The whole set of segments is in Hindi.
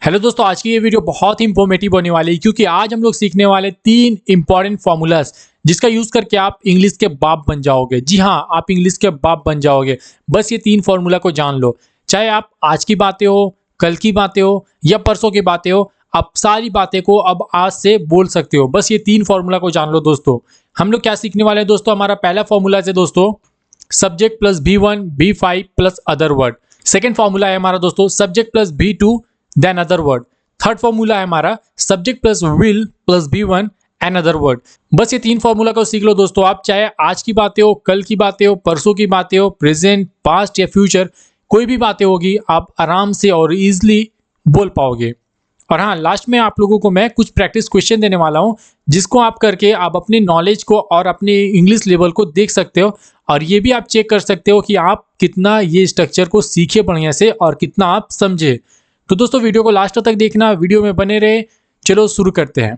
हेलो दोस्तों, आज की ये वीडियो बहुत ही इंफॉर्मेटिव होने वाली है क्योंकि आज हम लोग सीखने वाले 3 इंपॉर्टेंट फॉर्मूलाज जिसका यूज करके आप इंग्लिश के बाप बन जाओगे। जी हाँ, आप इंग्लिश के बाप बन जाओगे। बस ये 3 फॉर्मूला को जान लो। चाहे आप आज की बातें हो, कल की बातें हो या परसों की बातें हो, आप सारी बातें को अब आज से बोल सकते हो। बस ये 3 फॉर्मूला को जान लो दोस्तों। हम लोग क्या सीखने वाले हैं दोस्तों? हमारा पहला फॉर्मूला है दोस्तों subject plus B1 B5 plus other word. Second formula है हमारा दोस्तों subject plus B2 then other word. Third formula है हमारा subject plus will plus B1 and other word. बस ये 3 फॉर्मूला को सीख लो दोस्तों। आप चाहे आज की बातें हो, कल की बातें हो, परसों की बातें हो, प्रेजेंट, पास्ट या फ्यूचर, कोई भी बातें होगी आप आराम से और इजीली बोल पाओगे। और हाँ, लास्ट में आप लोगों को मैं कुछ प्रैक्टिस क्वेश्चन देने वाला हूँ जिसको आप करके आप अपनी नॉलेज को और अपने इंग्लिश लेवल को देख सकते हो। और ये भी आप चेक कर सकते हो कि आप कितना ये स्ट्रक्चर को सीखे बढ़िया से और कितना आप समझे। तो दोस्तों वीडियो को लास्ट तक देखना, वीडियो में बने रहे। चलो शुरू करते हैं।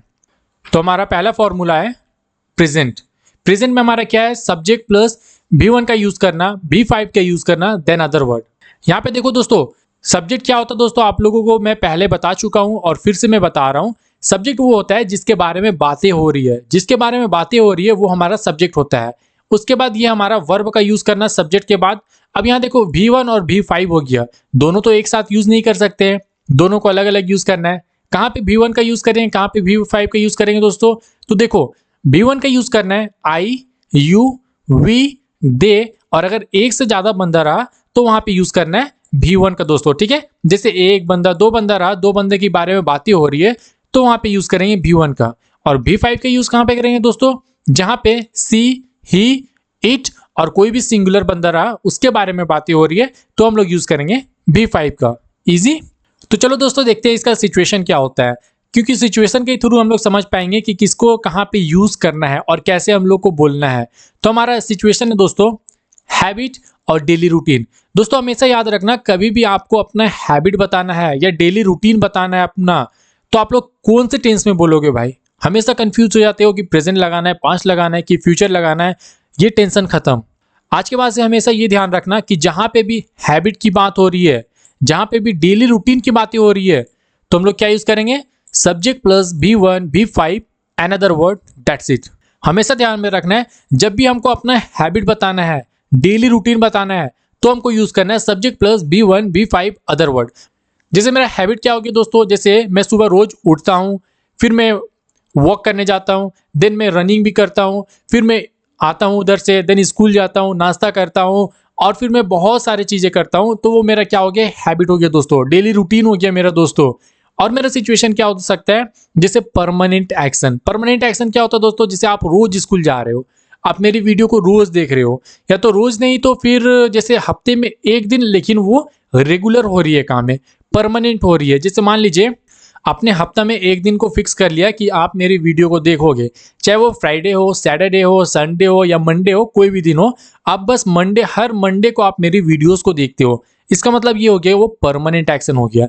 तो हमारा पहला फॉर्मूला है प्रेजेंट। प्रेजेंट में हमारा क्या है? सब्जेक्ट प्लस B1 का यूज करना, B5 का यूज करना, देन अदर वर्ड। यहाँ पे देखो दोस्तों, सब्जेक्ट क्या होता है दोस्तों, आप लोगों को मैं पहले बता चुका हूं और फिर से मैं बता रहा हूं। सब्जेक्ट वो होता है जिसके बारे में बातें हो रही है, जिसके बारे में बातें हो रही है वो हमारा सब्जेक्ट होता है। उसके बाद ये हमारा वर्ब का यूज करना सब्जेक्ट के बाद। अब यहाँ देखो B1 और B5 हो गया, दोनों तो एक साथ यूज नहीं कर सकते हैं, दोनों को अलग अलग यूज करना है। कहाँ पे B1 का यूज करेंगे, कहाँ पे B5 का यूज करेंगे दोस्तों? तो देखो B1 का यूज करना है आई, यू, वी, दे, और अगर एक से ज्यादा बंदा रहा तो वहां पे यूज करना है B1 का दोस्तों। ठीक है, जैसे एक बंदा, दो बंदा रहा, दो बंदे के बारे में बातें हो रही है तो वहां पे यूज करेंगे B1 का। और B5 का यूज कहां पे करेंगे दोस्तों? जहां पे सी, ही, इट और कोई भी सिंगुलर बंदा रहा उसके बारे में बातें हो रही है तो हम लोग यूज करेंगे B5 का। इजी। तो चलो दोस्तों देखते हैं इसका सिचुएशन क्या होता है, क्योंकि सिचुएशन के थ्रू हम लोग समझ पाएंगे कि किसको कहां पे यूज करना है और कैसे हम लोग को बोलना है। तो हमारा सिचुएशन है दोस्तों हैबिट और डेली रूटीन। दोस्तों हमेशा याद रखना, कभी भी आपको अपना हैबिट बताना है या डेली रूटीन बताना है अपना, तो आप लोग कौन से टेंस में बोलोगे भाई? हमेशा कंफ्यूज हो जाते हो कि प्रेजेंट लगाना है, पास्ट लगाना है कि फ्यूचर लगाना है। ये टेंशन खत्म। आज के बाद से हमेशा ये ध्यान रखना कि जहां पे भी हैबिट की बात हो रही है, जहां पे भी डेली रूटीन की बातें हो रही है, तो हम लोग क्या यूज करेंगे? Subject plus B1 B5 and other word, that's it. हमेशा ध्यान में रखना है, जब भी हमको अपना हैबिट बताना है, डेली रूटीन बताना है, तो हमको यूज करना है subject plus B1 B5 other word. जैसे मेरा हैबिट क्या होगी दोस्तों, जैसे मैं सुबह रोज उठता हूं, फिर मैं वॉक करने जाता हूं, देन मैं रनिंग भी करता हूं, फिर मैं आता हूं उधर से, देन स्कूल जाता हूं, नाश्ता करता हूं और फिर मैं बहुत सारी चीजें करता हूं। तो वो मेरा क्या हो गया? हैबिट हो गया दोस्तों, डेली रूटीन हो गया मेरा दोस्तों। और मेरा सिचुएशन क्या हो सकता है? जैसे परमानेंट एक्शन। परमानेंट एक्शन क्या होता है दोस्तों? जैसे आप रोज स्कूल जा रहे हो, आप मेरी वीडियो को रोज देख रहे हो, या तो रोज नहीं तो फिर जैसे हफ्ते में एक दिन, लेकिन वो रेगुलर हो रही है, काम में परमानेंट हो रही है। जैसे मान लीजिए आपने हफ्ता में एक दिन को फिक्स कर लिया कि आप मेरी वीडियो को देखोगे, चाहे वो फ्राइडे हो, सैटरडे हो, संडे हो या मंडे हो, कोई भी दिन हो, आप बस मंडे, हर मंडे को आप मेरी वीडियोस को देखते हो। इसका मतलब ये हो गया वो परमानेंट एक्शन हो गया।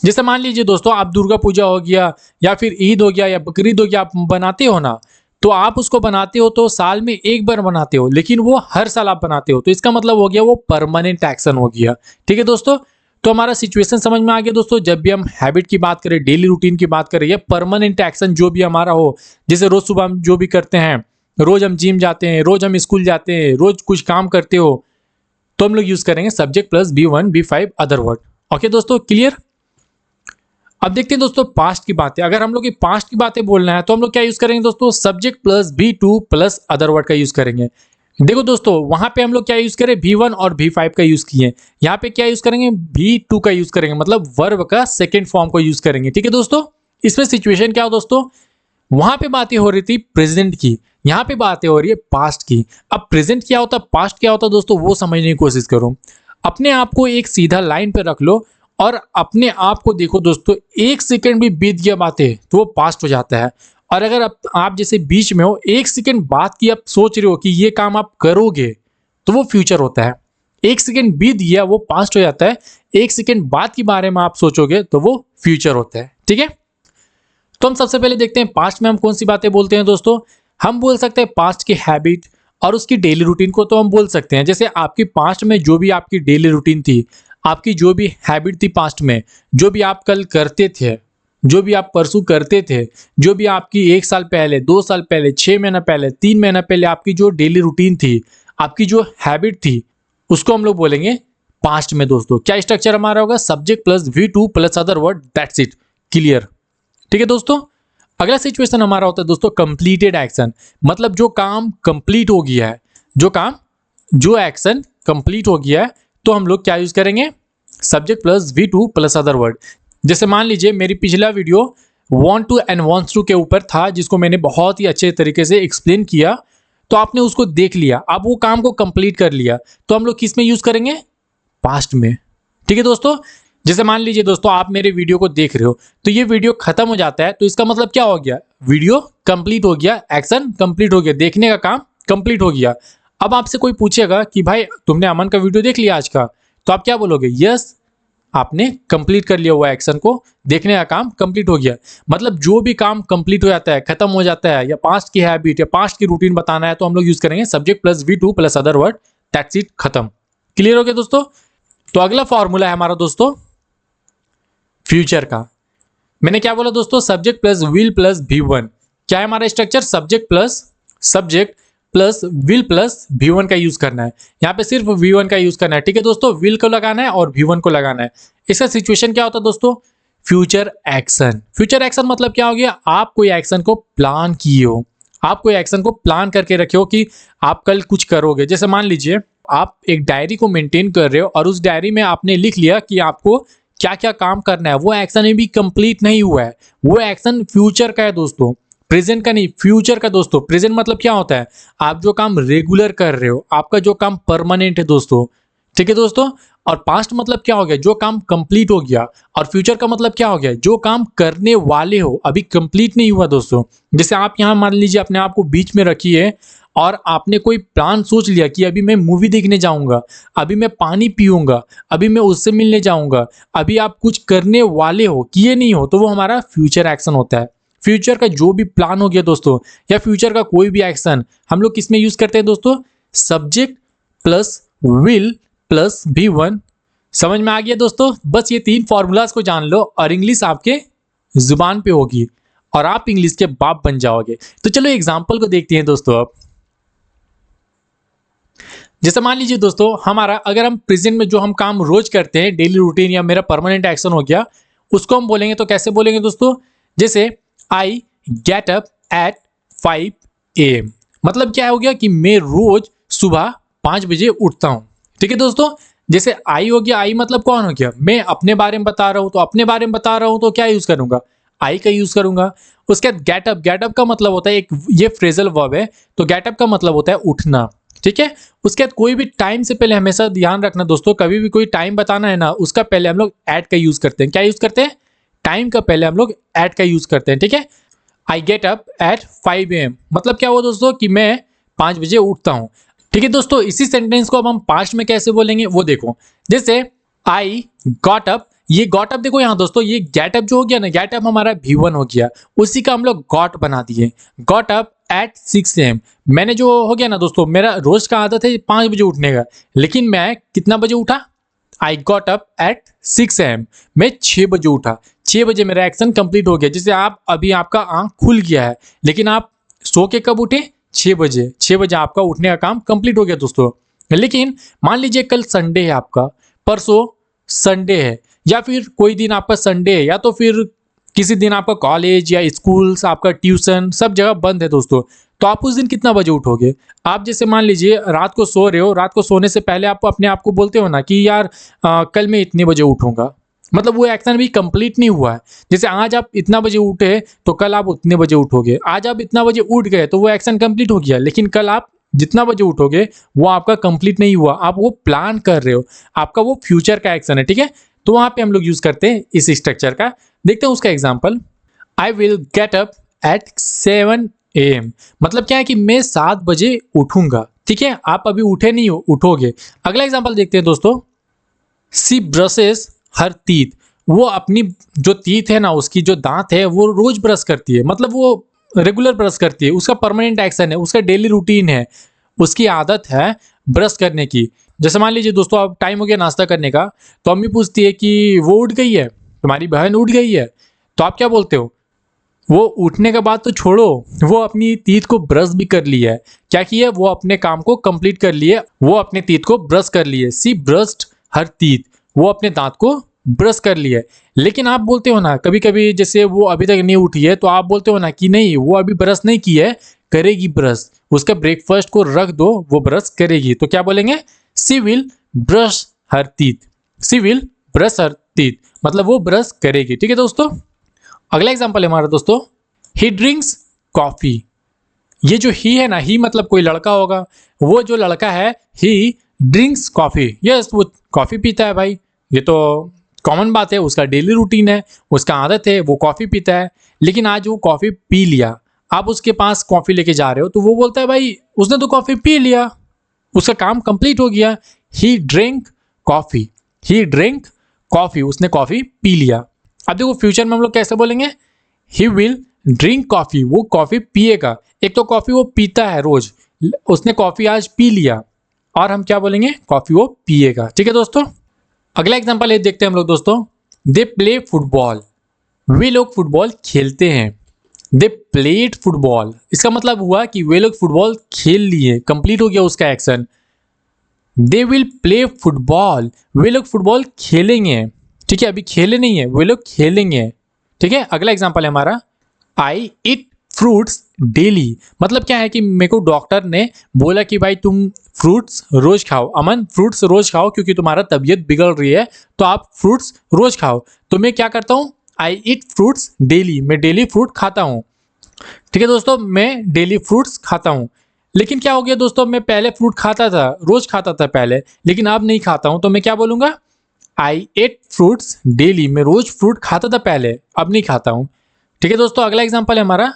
जैसे मान लीजिए दोस्तों आप दुर्गा पूजा हो गया या फिर ईद हो गया या बकरीद हो गया, आप बनाते हो ना, तो आप उसको बनाते हो तो साल में एक बार बनाते हो, लेकिन वो हर साल आप बनाते हो, तो इसका मतलब हो गया वो परमानेंट एक्शन हो गया। ठीक है दोस्तों, तो हमारा सिचुएशन समझ में आ गया दोस्तों। जब भी हम हैबिट की बात करें, डेली रूटीन की बात करें या परमानेंट एक्शन जो भी हमारा हो, जैसे रोज सुबह हम जो भी करते हैं, रोज हम जिम जाते हैं, रोज हम स्कूल जाते हैं, रोज कुछ काम करते हो, तो हम लोग यूज करेंगे subject plus B1 B5 other word. Okay दोस्तों, क्लियर? अब देखते हैं दोस्तों पास्ट की बातें। अगर हम लोग की पास्ट की बातें बोलना है तो हम लोग क्या यूज करेंगे दोस्तों? Subject plus B2 plus other word का यूज करेंगे। देखो दोस्तों वहां पे हम लोग क्या यूज करें? B1 और B5 का यूज किए। यहाँ पे क्या यूज करेंगे? B2 का यूज करेंगे, मतलब वर्ब का सेकेंड फॉर्म को यूज करेंगे। ठीक है दोस्तों, इसमें सिचुएशन क्या हो दोस्तों? वहां पे बातें हो रही थी प्रेजेंट की, यहाँ पे बातें हो रही है पास्ट की। अब प्रेजेंट क्या होता है, पास्ट क्या होता है दोस्तों, वो समझने की कोशिश करो। अपने आप को एक सीधा लाइन पे रख लो और अपने आप को देखो दोस्तों, एक सेकंड भी बीत गया बातें तो वो पास्ट हो जाता है। और अगर आप जैसे बीच में हो, एक सेकंड बात की आप सोच रहे हो कि ये काम आप करोगे, तो वो फ्यूचर होता है। एक सेकंड बीत गया वो पास्ट हो जाता है, एक सेकंड बाद के बारे में आप सोचोगे तो वो फ्यूचर होता है। ठीक है, तो हम सबसे पहले देखते हैं पास्ट में हम कौन सी बातें बोलते हैं दोस्तों। हम बोल सकते हैं पास्ट की हैबिट और उसकी डेली रूटीन को तो हम बोल सकते हैं। जैसे आपकी पास्ट में जो भी आपकी डेली रूटीन थी, आपकी जो भी हैबिट थी पास्ट में, जो भी आप कल करते थे, जो भी आप परसों करते थे, जो भी आपकी 1 साल पहले, 2 साल पहले, 6 महीना पहले, 3 महीना पहले आपकी जो डेली रूटीन थी, आपकी जो हैबिट थी, उसको हम लोग बोलेंगे पास्ट में दोस्तों। क्या स्ट्रक्चर हमारा होगा? Subject plus V2 plus other word, that's it, clear. ठीक है दोस्तों। अगला सिचुएशन हमारा होता है दोस्तों कंप्लीटेड एक्शन, मतलब जो काम कंप्लीट हो गया है, जो एक्शन कंप्लीट हो गया है, तो हम लोग क्या यूज करेंगे? Subject plus V2 plus other word. जैसे मान लीजिए मेरी पिछला video want to and wants to के ऊपर था, जिसको मैंने बहुत ही अच्छे तरीके से एक्सप्लेन किया, तो आपने उसको देख लिया, अब वो काम को कंप्लीट कर लिया, तो हम लोग किस में यूज करेंगे? पास्ट में। ठीक है दोस्तों। जैसे मान लीजिए दोस्तों आप मेरे वीडियो को देख रहे हो, तो ये वीडियो खत्म हो जाता है, तो इसका मतलब क्या हो गया? वीडियो कंप्लीट हो गया, एक्शन कंप्लीट हो गया, देखने का काम कंप्लीट हो गया। अब आपसे कोई पूछेगा कि भाई तुमने अमन का वीडियो देख लिया आज का, तो आप क्या बोलोगे? यस, आपने कंप्लीट कर लिया हुआ एक्शन को, देखने का काम कंप्लीट हो गया। मतलब जो भी काम कंप्लीट हो जाता है, खत्म हो जाता है, या पास्ट की हैबिट या पास्ट की रूटीन बताना है, तो हम लोग यूज करेंगे subject plus V2 plus other word, that's it, खत्म। क्लियर हो गया दोस्तों। तो अगला फॉर्मूला है हमारा दोस्तों फ्यूचर का। मैंने क्या बोला दोस्तों? Subject plus will plus V1। क्या है हमारा structure? Subject plus will plus V1 का यूज करना है। यहाँ पे सिर्फ V1 का यूज करना है। ठीक है दोस्तों, विल को लगाना है और V1 को लगाना है। इसका सिचुएशन क्या होता है दोस्तों? Future action. फ्यूचर एक्शन मतलब क्या हो गया? आप कोई एक्शन को प्लान किए हो, आप कोई एक्शन को प्लान करके रखे हो कि आप कल कुछ करोगे। जैसे मान लीजिए आप एक डायरी को मेंटेन कर रहे हो और उस डायरी में आपने लिख लिया कि आपको क्या क्या काम करना है। वो एक्शन अभी कंप्लीट नहीं हुआ है, वो एक्शन फ्यूचर का है दोस्तों, प्रेजेंट का नहीं, फ्यूचर का दोस्तों। प्रेजेंट मतलब क्या होता है? आप जो काम रेगुलर कर रहे हो, आपका जो काम परमानेंट है दोस्तों। ठीक है दोस्तों। और पास्ट मतलब क्या हो गया? जो काम कंप्लीट हो गया। और फ्यूचर का मतलब क्या हो गया? जो काम करने वाले हो, अभी कंप्लीट नहीं हुआ दोस्तों। जैसे आप यहाँ मान लीजिए अपने आप को बीच में रखिए और आपने कोई प्लान सोच लिया कि अभी मैं मूवी देखने जाऊंगा, अभी मैं पानी पीऊंगा, अभी मैं उससे मिलने जाऊंगा, अभी आप कुछ करने वाले हो, किए नहीं हो, तो वो हमारा फ्यूचर एक्शन होता है। फ्यूचर का जो भी प्लान हो गया दोस्तों, या फ्यूचर का कोई भी एक्शन, हम लोग किस में यूज करते हैं दोस्तों? Subject plus will plus V1। समझ में आ गया दोस्तों? बस ये 3 फॉर्मूलाज को जान लो और इंग्लिश आपके जुबान पे होगी और आप इंग्लिश के बाप बन जाओगे। तो चलो एग्जाम्पल को देखते हैं दोस्तों। अब जैसे मान लीजिए दोस्तों हमारा, अगर हम प्रेजेंट में जो हम काम रोज करते हैं, डेली रूटीन या मेरा परमानेंट एक्शन हो गया, उसको हम बोलेंगे तो कैसे बोलेंगे दोस्तों? जैसे I get up at 5 AM। मतलब क्या हो गया कि मैं रोज सुबह 5 बजे उठता हूं। ठीक है दोस्तों। जैसे आई हो गया, आई मतलब कौन हो गया? मैं अपने बारे में बता रहा हूं, तो अपने बारे में बता रहा हूं तो क्या यूज करूंगा? आई का यूज करूंगा। उसके बाद गेटअप, गेटअप का मतलब होता है एक, ये फ्रेजल वर्ब है, तो गेटअप का मतलब होता है उठना। ठीक है। उसके बाद कोई भी टाइम से पहले हमेशा ध्यान रखना दोस्तों, कभी भी कोई टाइम बताना है ना, उसका पहले हम लोग एट का यूज करते हैं। क्या यूज करते हैं? टाइम का पहले हम लोग एट का यूज करते हैं। ठीक है। I get up at 5 AM मतलब क्या हुआ दोस्तों? कि मैं 5 बजे उठता हूं। ठीक है दोस्तों। इसी सेंटेंस को अब हम पास्ट में कैसे बोलेंगे वो देखो। जैसे आई गॉट अप, ये गॉट अप देखो यहाँ दोस्तों, ये गेट अप जो हो गया ना, गेट अप हमारा V1 हो गया, उसी का हम लोग गॉट बना दिए। Got up at 6 AM। मैंने जो हो गया ना दोस्तों, मेरा रोज का आदत है 5 बजे उठने का, लेकिन मैं कितना बजे उठा? I got up at 6 AM। मैं 6 बजे उठा, 6 बजे मेरा एक्शन कंप्लीट हो गया। जैसे आप अभी आपका आंख खुल गया है, लेकिन आप सो के कब उठे? 6 बजे। 6 बजे आपका उठने का काम कंप्लीट हो गया दोस्तों। लेकिन मान लीजिए कल संडे है आपका, परसों संडे है, या फिर कोई दिन आपका संडे है, या तो फिर किसी दिन आपका कॉलेज या स्कूल, आपका ट्यूशन, सब जगह बंद है दोस्तों, तो आप उस दिन कितना बजे उठोगे? आप जैसे मान लीजिए रात को सो रहे हो, रात को सोने से पहले आप अपने आप को बोलते हो ना कि यार कल मैं इतने बजे उठूंगा, मतलब वो एक्शन भी कंप्लीट नहीं हुआ है। जैसे आज आप इतना बजे उठे तो कल आप उतने बजे उठोगे, आज आप इतना बजे उठ गए तो वो एक्शन कंप्लीट हो गया, लेकिन कल आप जितना बजे उठोगे वो आपका कंप्लीट नहीं हुआ, आप वो प्लान कर रहे हो, आपका वो फ्यूचर का एक्शन है। ठीक है। तो वहां पे हम लोग यूज करते हैं इस स्ट्रक्चर का। देखते हैं उसका example. I will get up at 7 AM मतलब क्या है कि मैं 7 बजे उठूंगा। ठीक है। आप अभी उठे नहीं हो, उठोगे। अगला एग्जाम्पल देखते हैं दोस्तों। सी ब्रशेस हर टीथ। वो अपनी जो टीथ है ना, उसकी जो दांत है वो रोज ब्रश करती है, मतलब वो रेगुलर ब्रश करती है, उसका परमानेंट एक्शन है, उसका डेली रूटीन है, उसकी आदत है ब्रश करने की। जैसे मान लीजिए दोस्तों अब टाइम हो गया नाश्ता करने का, तो अम्मी पूछती है कि वो उठ गई है, तुम्हारी बहन उठ गई है, तो आप क्या बोलते हो? वो उठने के बाद तो छोड़ो, वो अपनी टीथ को ब्रश भी कर ली है। क्या किया? वो अपने काम को कंप्लीट कर लिए, वो अपने टीथ को ब्रश कर लिए। सी ब्रश्ड हर टीथ, वो अपने दांत को ब्रश कर लिए। लेकिन आप बोलते हो ना कभी कभी, जैसे वो अभी तक नहीं उठी है तो आप बोलते हो ना कि नहीं वो अभी ब्रश नहीं की है, करेगी ब्रश, उसका ब्रेकफास्ट को रख दो, वो ब्रश करेगी। तो क्या बोलेंगे? She will brush her teeth, she will brush her teeth, मतलब वो ब्रश करेगी। ठीक है दोस्तों। अगला एग्जांपल है हमारा दोस्तों, ही ड्रिंक्स कॉफी। ये जो ही है ना, ही मतलब कोई लड़का होगा, वो जो लड़का है ही ड्रिंक्स कॉफी, यस वो कॉफी पीता है भाई, ये तो कॉमन बात है, उसका डेली रूटीन है, उसका आदत है, वो कॉफी पीता है। लेकिन आज वो कॉफी पी लिया, आप उसके पास कॉफी लेके जा रहे हो तो वो बोलता है भाई उसने तो कॉफी पी लिया, उसका काम कंप्लीट हो गया। ही ड्रिंक कॉफी, ही ड्रिंक कॉफी, उसने कॉफी पी लिया। अब देखो फ्यूचर में हम लोग कैसे बोलेंगे? ही विल ड्रिंक कॉफी, वो कॉफी पिएगा। एक तो कॉफी वो पीता है रोज, उसने कॉफी आज पी लिया, और हम क्या बोलेंगे? कॉफी वो पिएगा। ठीक है दोस्तों। अगला एग्जांपल ये देखते हैं हम लोग दोस्तों, दे प्ले फुटबॉल। वे लोग फुटबॉल खेलते हैं। दे प्लेड फुटबॉल, इसका मतलब हुआ कि वे लोग फुटबॉल खेल लिए, कंप्लीट हो गया उसका action. They will play football, वे लोग फुटबॉल खेलेंगे। ठीक है, अभी खेले नहीं है, वे लोग खेलेंगे। ठीक है। अगला एग्जांपल है हमारा, आई ईट फ्रूट्स डेली। मतलब क्या है कि मेरे को डॉक्टर ने बोला कि भाई तुम फ्रूट्स रोज खाओ, अमन फ्रूट्स रोज खाओ क्योंकि तुम्हारा तबीयत बिगड़ रही है, तो आप फ्रूट्स रोज खाओ। तो मैं क्या करता हूँ? आई ईट फ्रूट्स डेली, मैं डेली फ्रूट खाता हूँ। ठीक है दोस्तों, मैं डेली फ्रूट्स खाता हूँ। लेकिन क्या हो गया दोस्तों, मैं पहले फ्रूट खाता था, रोज खाता था पहले, लेकिन अब नहीं खाता हूँ, तो मैं क्या बोलूंगा? आई एट फ्रूट्स डेली, मैं रोज फ्रूट खाता था पहले, अब नहीं खाता हूँ। ठीक है दोस्तों। अगला एग्जांपल है हमारा,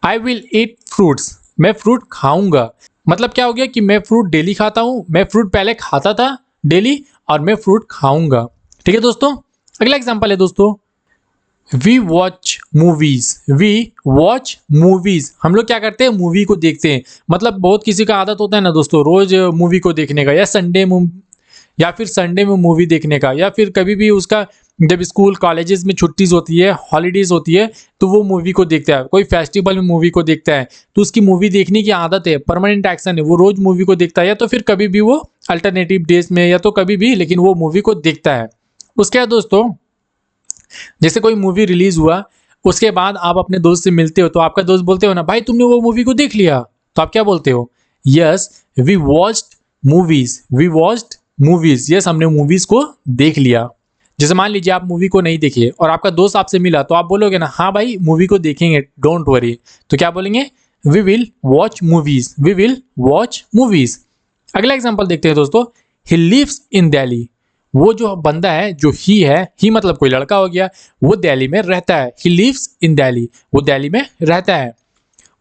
आई विल ईट फ्रूट्स, मैं फ्रूट खाऊंगा। मतलब क्या हो गया कि मैं फ्रूट डेली खाता हूँ, मैं फ्रूट पहले खाता था डेली, और मैं फ्रूट खाऊंगा। ठीक है दोस्तों। अगला एग्जांपल है दोस्तों, we watch movies. We watch movies, हम लोग क्या करते हैं? मूवी को देखते हैं। मतलब बहुत किसी का आदत होता है ना दोस्तों रोज मूवी को देखने का, या फिर संडे में मूवी देखने का, या फिर कभी भी उसका जब स्कूल कॉलेजेस में छुट्टीज होती है, हॉलीडेज होती है, तो वो मूवी को देखता है। कोई फेस्टिवल में मूवी को देखता है, तो उसकी मूवी देखने की आदत है, परमानेंट एक्शन है, वो रोज मूवी को देखता है, या तो फिर कभी भी वो अल्टरनेटिव डेज में, या तो कभी भी, लेकिन वो मूवी को देखता है। उसके बाद दोस्तों, जैसे कोई मूवी रिलीज हुआ, उसके बाद आप अपने दोस्त से मिलते हो, तो आपका दोस्त बोलते हो ना भाई तुमने वो मूवी को देख लिया, तो आप क्या बोलते हो? Yes we watched movies, we watched movies, yes हमने मूवीज को देख लिया। जैसे मान लीजिए आप मूवी को नहीं देखिए और आपका दोस्त आपसे मिला, तो आप बोलोगे ना हाँ भाई मूवी को देखेंगे, डोंट वरी। तो क्या बोलेंगे? We will watch movies, we will watch movies. अगला एग्जांपल देखते हैं दोस्तों, ही लिव्स इन दिल्ली। वो जो बंदा है, जो ही है, ही मतलब कोई लड़का हो गया, वो दिल्ली में रहता है। ही लिव्स इन दिल्ली, वो दिल्ली में रहता है।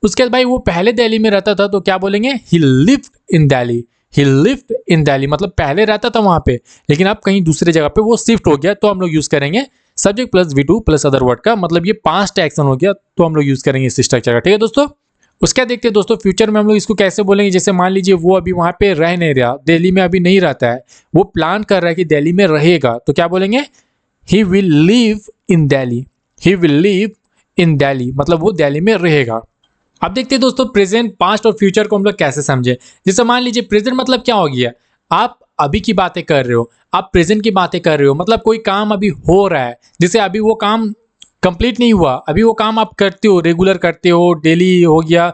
उसके बाद भाई वो पहले दिल्ली में रहता था, तो क्या बोलेंगे? ही lived in Delhi, he lived in Delhi, मतलब पहले रहता था वहां पे, लेकिन अब कहीं दूसरे जगह पे वो शिफ्ट हो गया, तो हम लोग यूज करेंगे subject plus V2 plus other word का, मतलब ये पास्ट एक्शन हो गया, तो हम लोग यूज करेंगे इस स्ट्रक्चर का। ठीक है दोस्तों। उसका देखते हैं दोस्तों फ्यूचर में हम लोग इसको कैसे बोलेंगे। जैसे मान लीजिए वो अभी वहां पे रह नहीं रहा, दिल्ली में अभी नहीं रहता है, वो प्लान कर रहा है कि दिल्ली में रहेगा, तो क्या बोलेंगे? He will live in Delhi, he will live in Delhi, मतलब वो दिल्ली में रहेगा। अब देखते हैं दोस्तों प्रेजेंट, पास्ट और फ्यूचर को हम लोग कैसे समझे। जैसे मान लीजिए प्रेजेंट मतलब क्या हो गया, आप अभी की बातें कर रहे हो, आप प्रेजेंट की बातें कर रहे हो, मतलब कोई काम अभी हो रहा है, जैसे अभी वो काम कंप्लीट नहीं हुआ, अभी वो काम आप करते हो, रेगुलर करते हो, डेली हो गया,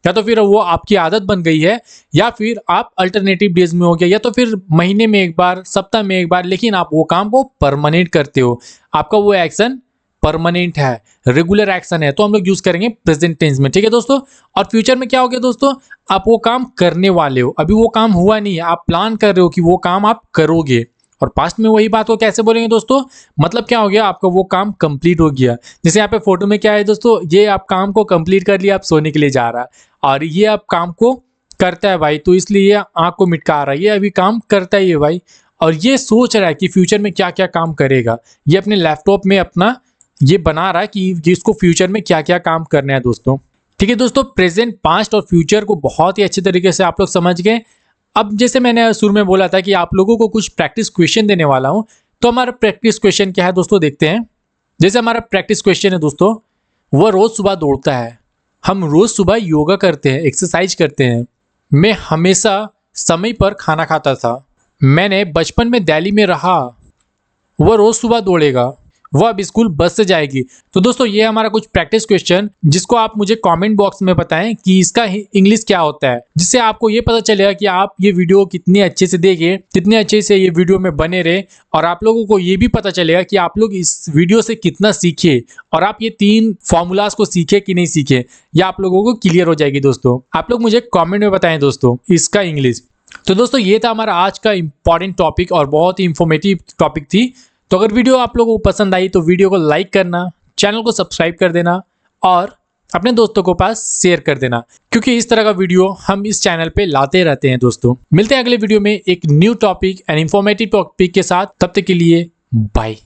या तो फिर वो आपकी आदत बन गई है, या फिर आप अल्टरनेटिव डेज में हो गया, या तो फिर महीने में एक बार, सप्ताह में एक बार, लेकिन आप वो काम को परमानेंट करते हो, आपका वो एक्शन परमानेंट है, रेगुलर एक्शन है, तो हम लोग यूज करेंगे प्रेजेंट टेंस में। ठीक है दोस्तों। और फ्यूचर में क्या हो गया दोस्तों, आप वो काम करने वाले हो, अभी वो काम हुआ नहीं है, आप प्लान कर रहे हो कि वो काम आप करोगे। और पास्ट में वही बात को कैसे बोलेंगे दोस्तों, मतलब क्या हो गया, आपका वो काम कंप्लीट हो गया। जैसे यहाँ पे फोटो में क्या है दोस्तों, ये आप काम को कंप्लीट कर लिया, आप सोने के लिए जा रहा है, और ये आप काम को करता है भाई, तो इसलिए ये आंख को मिटका रहा है, ये अभी काम करता ही है भाई, और ये सोच रहा है कि फ्यूचर में क्या क्या काम करेगा, ये अपने लैपटॉप में अपना ये बना रहा है कि इसको फ्यूचर में क्या क्या काम करना है दोस्तों। ठीक है दोस्तों, प्रेजेंट, पास्ट और फ्यूचर को बहुत ही अच्छे तरीके से आप लोग समझ गए। अब जैसे मैंने शुरू में बोला था कि आप लोगों को कुछ प्रैक्टिस क्वेश्चन देने वाला हूं, तो हमारा प्रैक्टिस क्वेश्चन क्या है दोस्तों, देखते हैं। जैसे हमारा प्रैक्टिस क्वेश्चन है दोस्तों, वह रोज सुबह दौड़ता है, हम रोज सुबह योगा करते हैं, एक्सरसाइज करते हैं, मैं हमेशा समय पर खाना खाता था, मैंने बचपन में दिल्ली में रहा, वह रोज सुबह दौड़ेगा, वह अब स्कूल बस से जाएगी। तो दोस्तों ये हमारा कुछ प्रैक्टिस क्वेश्चन, जिसको आप मुझे कमेंट बॉक्स में बताएं कि इसका इंग्लिश क्या होता है, जिससे आपको ये पता चलेगा कि आप ये वीडियो कितने अच्छे से देखें, कितने अच्छे से ये वीडियो में बने रहे, और आप लोगों को ये भी पता चलेगा कि आप लोग इस वीडियो से कितना सीखे और आप ये 3 फॉर्मूलाज को सीखे कि नहीं सीखे, या आप लोगों को क्लियर हो जाएगी। दोस्तों आप लोग मुझे कॉमेंट में बताएं दोस्तों इसका इंग्लिश। तो दोस्तों ये था हमारा आज का इंपॉर्टेंट टॉपिक और बहुत ही इंफॉर्मेटिव टॉपिक थी। तो अगर वीडियो आप लोगों को पसंद आई तो वीडियो को लाइक करना, चैनल को सब्सक्राइब कर देना और अपने दोस्तों को पास शेयर कर देना, क्योंकि इस तरह का वीडियो हम इस चैनल पे लाते रहते हैं। दोस्तों मिलते हैं अगले वीडियो में एक new topic and informative topic के साथ, तब तक के लिए बाय।